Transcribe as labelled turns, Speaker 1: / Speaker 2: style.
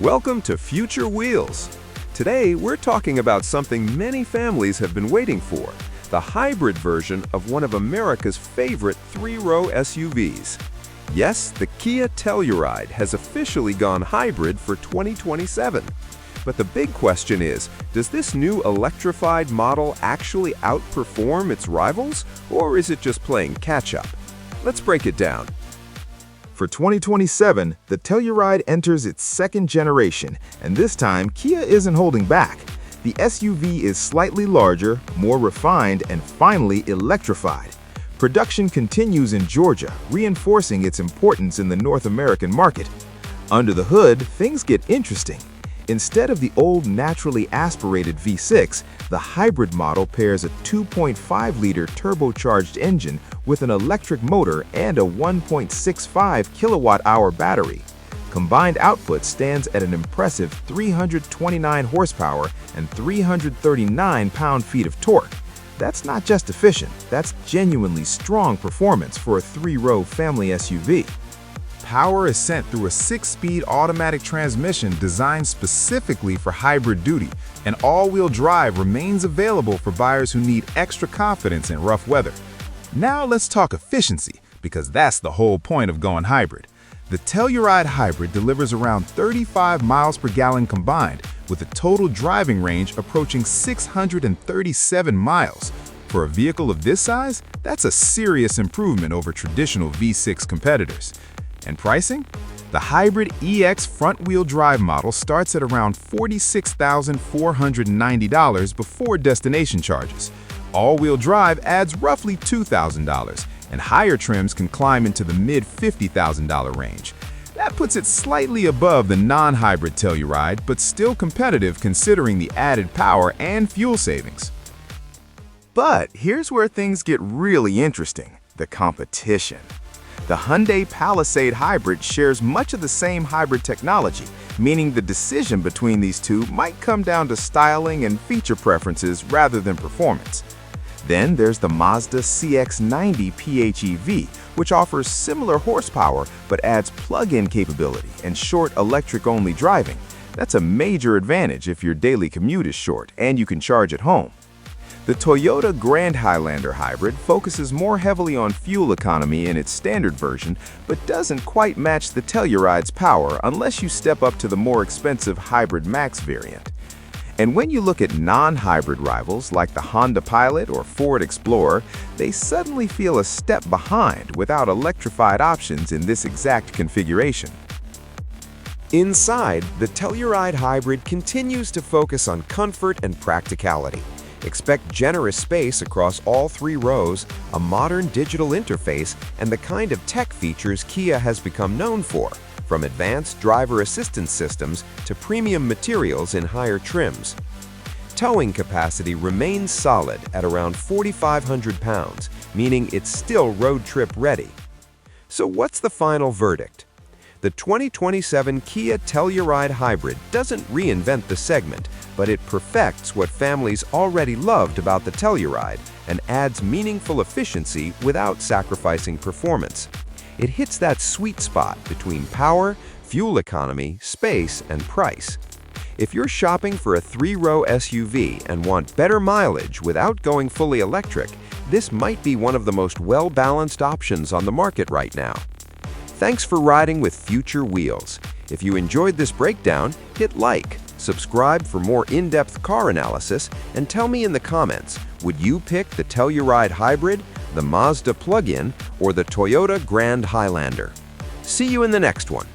Speaker 1: Welcome to Future Wheels. Today, we're talking about something many families have been waiting for, the hybrid version of one of America's favorite three-row SUVs. Yes, the Kia Telluride has officially gone hybrid for 2027. But the big question is, does this new electrified model actually outperform its rivals, or is it just playing catch-up? Let's break it down.
Speaker 2: For 2027, the Telluride enters its second generation, and this time Kia isn't holding back. The SUV is slightly larger, more refined, and finally electrified. Production continues in Georgia, reinforcing its importance in the North American market. Under the hood, things get interesting. Instead of the old naturally aspirated V6, the hybrid model pairs a 2.5-liter turbocharged engine with an electric motor and a 1.65 kilowatt-hour battery. Combined output stands at an impressive 329 horsepower and 339 pound-feet of torque. That's not just efficient, that's genuinely strong performance for a three-row family SUV.
Speaker 3: Power is sent through a 6-speed automatic transmission designed specifically for hybrid duty, and all-wheel drive remains available for buyers who need extra confidence in rough weather. Now let's talk efficiency, because that's the whole point of going hybrid. The Telluride Hybrid delivers around 35 miles per gallon combined, with a total driving range approaching 637 miles. For a vehicle of this size, that's a serious improvement over traditional V6 competitors. And pricing? The hybrid EX front-wheel drive model starts at around $46,490 before destination charges. All-wheel drive adds roughly $2,000, and higher trims can climb into the mid-$50,000 range. That puts it slightly above the non-hybrid Telluride, but still competitive considering the added power and fuel savings.
Speaker 2: But here's where things get really interesting: the competition. The Hyundai Palisade Hybrid shares much of the same hybrid technology, meaning the decision between these two might come down to styling and feature preferences rather than performance. Then there's the Mazda CX-90 PHEV, which offers similar horsepower but adds plug-in capability and short electric-only driving. That's a major advantage if your daily commute is short and you can charge at home. The Toyota Grand Highlander Hybrid focuses more heavily on fuel economy in its standard version, but doesn't quite match the Telluride's power unless you step up to the more expensive Hybrid Max variant. And when you look at non-hybrid rivals like the Honda Pilot or Ford Explorer, they suddenly feel a step behind without electrified options in this exact configuration.
Speaker 1: Inside, the Telluride Hybrid continues to focus on comfort and practicality. Expect generous space across all three rows, a modern digital interface, and the kind of tech features Kia has become known for, from advanced driver assistance systems to premium materials in higher trims. Towing capacity remains solid at around 4,500 pounds, meaning it's still road trip ready. So what's the final verdict? The 2027 Kia Telluride Hybrid doesn't reinvent the segment, but it perfects what families already loved about the Telluride and adds meaningful efficiency without sacrificing performance. It hits that sweet spot between power, fuel economy, space, and price. If you're shopping for a three-row SUV and want better mileage without going fully electric, this might be one of the most well-balanced options on the market right now. Thanks for riding with Future Wheels. If you enjoyed this breakdown, hit like, subscribe for more in-depth car analysis, and tell me in the comments, would you pick the Telluride Hybrid, the Mazda plug-in, or the Toyota Grand Highlander? See you in the next one.